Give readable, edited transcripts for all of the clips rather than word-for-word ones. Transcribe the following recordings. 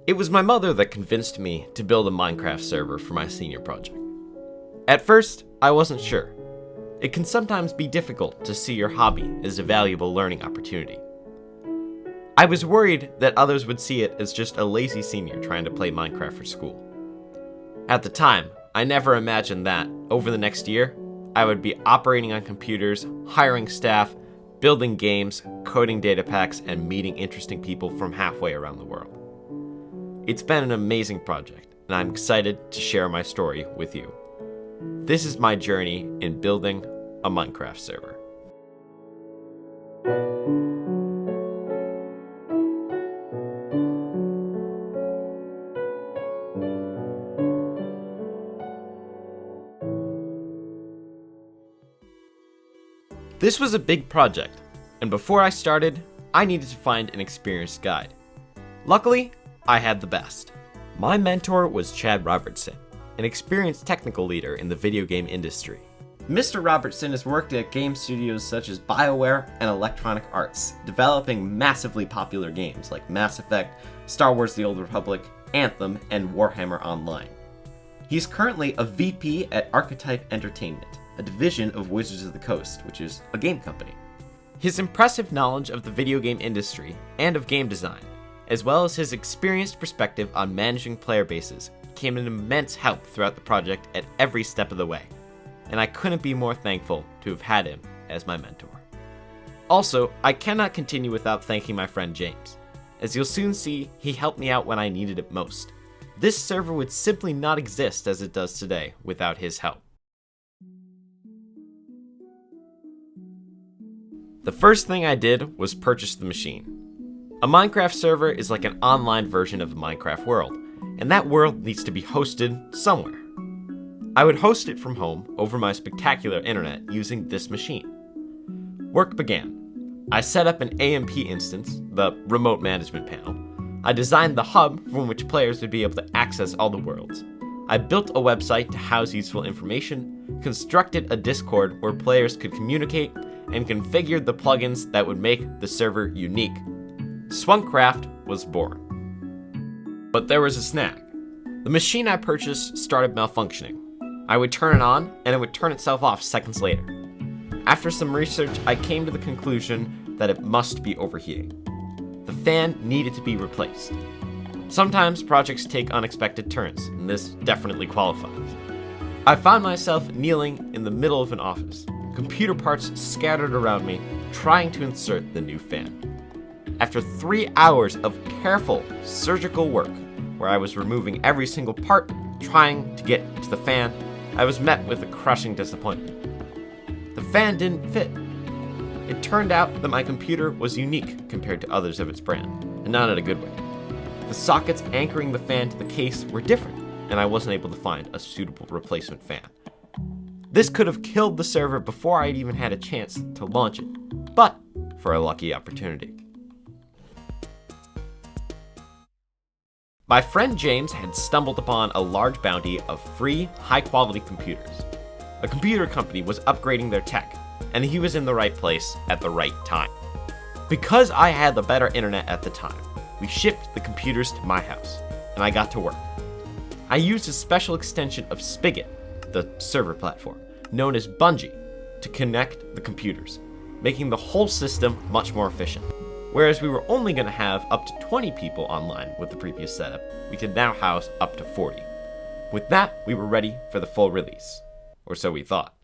It was my mother that convinced me to build a Minecraft server for my senior project. At first, I wasn't sure. It can sometimes be difficult to see your hobby as a valuable learning opportunity. I was worried that others would see it as just a lazy senior trying to play Minecraft for school. At the time, I never imagined that, over the next year, I would be operating on computers, hiring staff, building games, coding data packs, and meeting interesting people from halfway around the world. It's been an amazing project, and I'm excited to share my story with you. This is my journey in building a Minecraft server. This was a big project, and before I started, I needed to find an experienced guide. Luckily, I had the best. My mentor was Chad Robertson, an experienced technical leader in the video game industry. Mr. Robertson has worked at game studios such as BioWare and Electronic Arts, developing massively popular games like Mass Effect, Star Wars The Old Republic, Anthem, and Warhammer Online. He's currently a VP at Archetype Entertainment, a division of Wizards of the Coast, which is a game company. His impressive knowledge of the video game industry and of game design, as well as his experienced perspective on managing player bases, became an immense help throughout the project at every step of the way, and I couldn't be more thankful to have had him as my mentor. Also, I cannot continue without thanking my friend James. As you'll soon see, he helped me out when I needed it most. This server would simply not exist as it does today without his help. The first thing I did was purchase the machine. A Minecraft server is like an online version of the Minecraft world, and that world needs to be hosted somewhere. I would host it from home over my spectacular internet using this machine. Work began. I set up an AMP instance, the remote management panel. I designed the hub from which players would be able to access all the worlds. I built a website to house useful information, constructed a Discord where players could communicate, and configured the plugins that would make the server unique. Swankcraft was born. But there was a snag. The machine I purchased started malfunctioning. I would turn it on, and it would turn itself off seconds later. After some research, I came to the conclusion that it must be overheating. The fan needed to be replaced. Sometimes projects take unexpected turns, and this definitely qualifies. I found myself kneeling in the middle of an office, computer parts scattered around me, trying to insert the new fan. After 3 hours of careful surgical work, where I was removing every single part, trying to get to the fan, I was met with a crushing disappointment. The fan didn't fit. It turned out that my computer was unique compared to others of its brand, and not in a good way. The sockets anchoring the fan to the case were different, and I wasn't able to find a suitable replacement fan. This could have killed the server before I'd even had a chance to launch it, but for a lucky opportunity. My friend James had stumbled upon a large bounty of free, high-quality computers. A computer company was upgrading their tech, and he was in the right place at the right time. Because I had the better internet at the time, we shipped the computers to my house, and I got to work. I used a special extension of Spigot, the server platform, known as Bungee, to connect the computers, making the whole system much more efficient. Whereas we were only going to have up to 20 people online with the previous setup, we could now house up to 40. With that, we were ready for the full release. Or so we thought.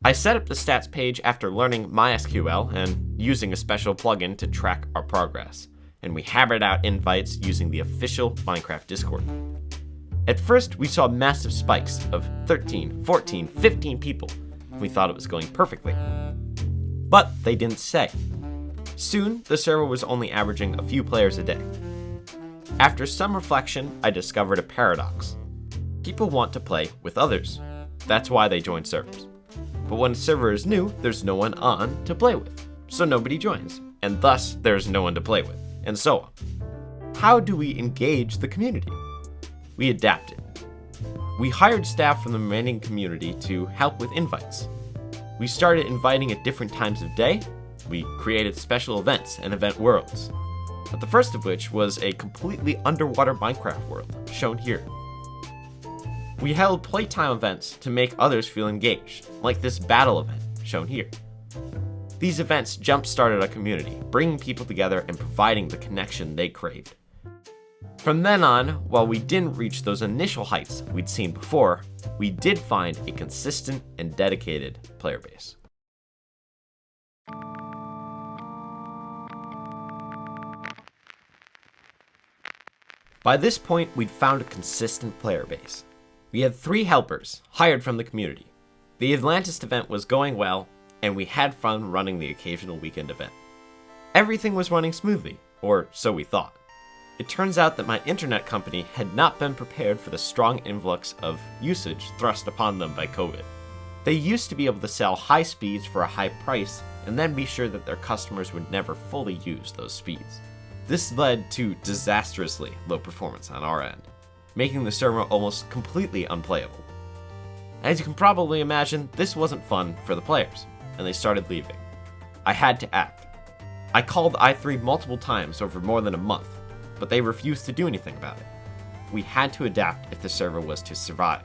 I set up the stats page after learning MySQL and using a special plugin to track our progress, and we hammered out invites using the official Minecraft Discord. At first, we saw massive spikes of 13, 14, 15 people. We thought it was going perfectly. But they didn't stay. Soon, the server was only averaging a few players a day. After some reflection, I discovered a paradox. People want to play with others. That's why they join servers. But when a server is new, there's no one on to play with, so nobody joins, and thus there's no one to play with, and so on. How do we engage the community? We adapted. We hired staff from the remaining community to help with invites. We started inviting at different times of day. We created special events and event worlds. but the first of which was a completely underwater Minecraft world, shown here. We held playtime events to make others feel engaged, like this battle event, shown here. These events jump-started our community, bringing people together and providing the connection they craved. From then on, while we didn't reach those initial heights we'd seen before, we did find a consistent and dedicated player base. By this point, we'd found a consistent player base. We had 3 helpers, hired from the community. The Atlantis event was going well, and we had fun running the occasional weekend event. Everything was running smoothly, or so we thought. It turns out that my internet company had not been prepared for the strong influx of usage thrust upon them by COVID. They used to be able to sell high speeds for a high price, and then be sure that their customers would never fully use those speeds. This led to disastrously low performance on our end, making the server almost completely unplayable. As you can probably imagine, this wasn't fun for the players, and they started leaving. I had to act. I called i3 multiple times over more than a month, but they refused to do anything about it. We had to adapt if the server was to survive.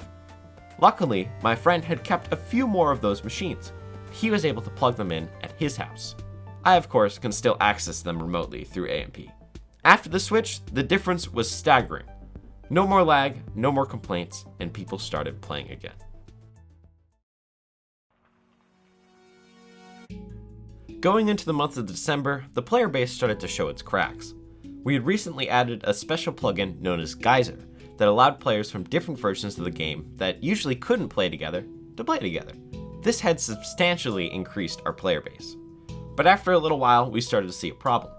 Luckily, my friend had kept a few more of those machines. He was able to plug them in at his house. I, of course, can still access them remotely through AMP. After the switch, the difference was staggering. No more lag, no more complaints, and people started playing again. Going into the month of December, the player base started to show its cracks. We had recently added a special plugin known as Geyser that allowed players from different versions of the game that usually couldn't play together to play together. This had substantially increased our player base. But after a little while, we started to see a problem.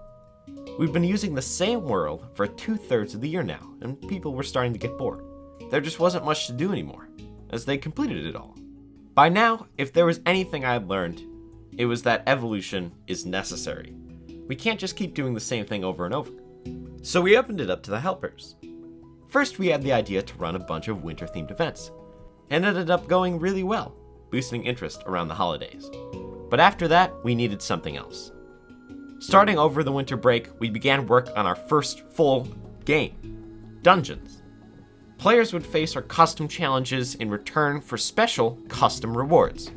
We've been using the same world for 2/3 of the year now, and people were starting to get bored. There just wasn't much to do anymore, as they completed it all. By now, if there was anything I had learned, it was that evolution is necessary. We can't just keep doing the same thing over and over. So we opened it up to the helpers. First, we had the idea to run a bunch of winter-themed events, and it ended up going really well, boosting interest around the holidays. But after that, we needed something else. Starting over the winter break, we began work on our first full game, Dungeons. Players would face our custom challenges in return for special custom rewards.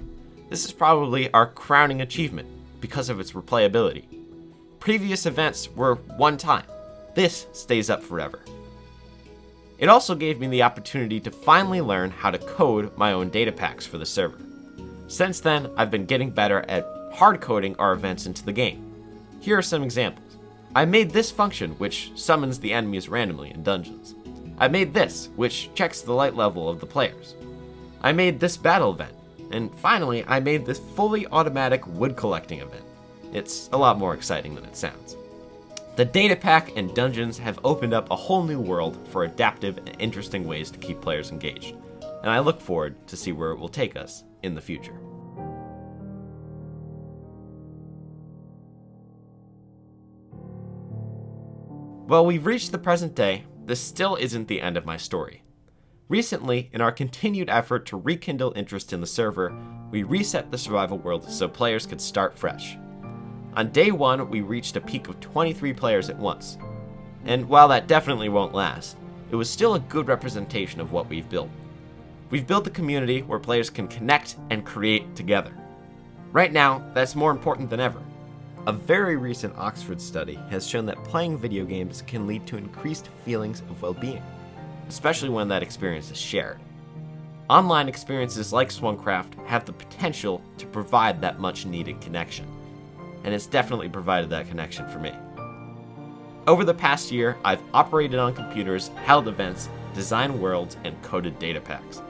This is probably our crowning achievement because of its replayability. Previous events were one time. This stays up forever. It also gave me the opportunity to finally learn how to code my own data packs for the server. Since then, I've been getting better at hard coding our events into the game. Here are some examples. I made this function, which summons the enemies randomly in dungeons. I made this, which checks the light level of the players. I made this battle event. And finally, I made this fully automatic wood collecting event. It's a lot more exciting than it sounds. The data pack and dungeons have opened up a whole new world for adaptive and interesting ways to keep players engaged, and I look forward to see where it will take us in the future. While we've reached the present day, this still isn't the end of my story. Recently, in our continued effort to rekindle interest in the server, we reset the survival world so players could start fresh. On day 1, we reached a peak of 23 players at once. And while that definitely won't last, it was still a good representation of what we've built. We've built a community where players can connect and create together. Right now, that's more important than ever. A very recent Oxford study has shown that playing video games can lead to increased feelings of well-being, especially when that experience is shared. Online experiences like Swancraft have the potential to provide that much-needed connection, and it's definitely provided that connection for me. Over the past year, I've operated on computers, held events, designed worlds, and coded data packs.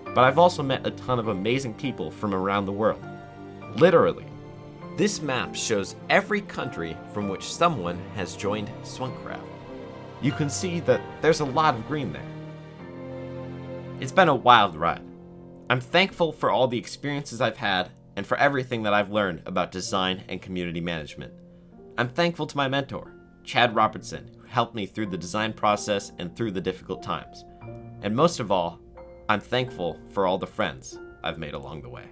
But I've also met a ton of amazing people from around the world. Literally. This map shows every country from which someone has joined Swancraft. You can see that there's a lot of green there. It's been a wild ride. I'm thankful for all the experiences I've had and for everything that I've learned about design and community management. I'm thankful to my mentor, Chad Robertson, who helped me through the design process and through the difficult times. And most of all, I'm thankful for all the friends I've made along the way.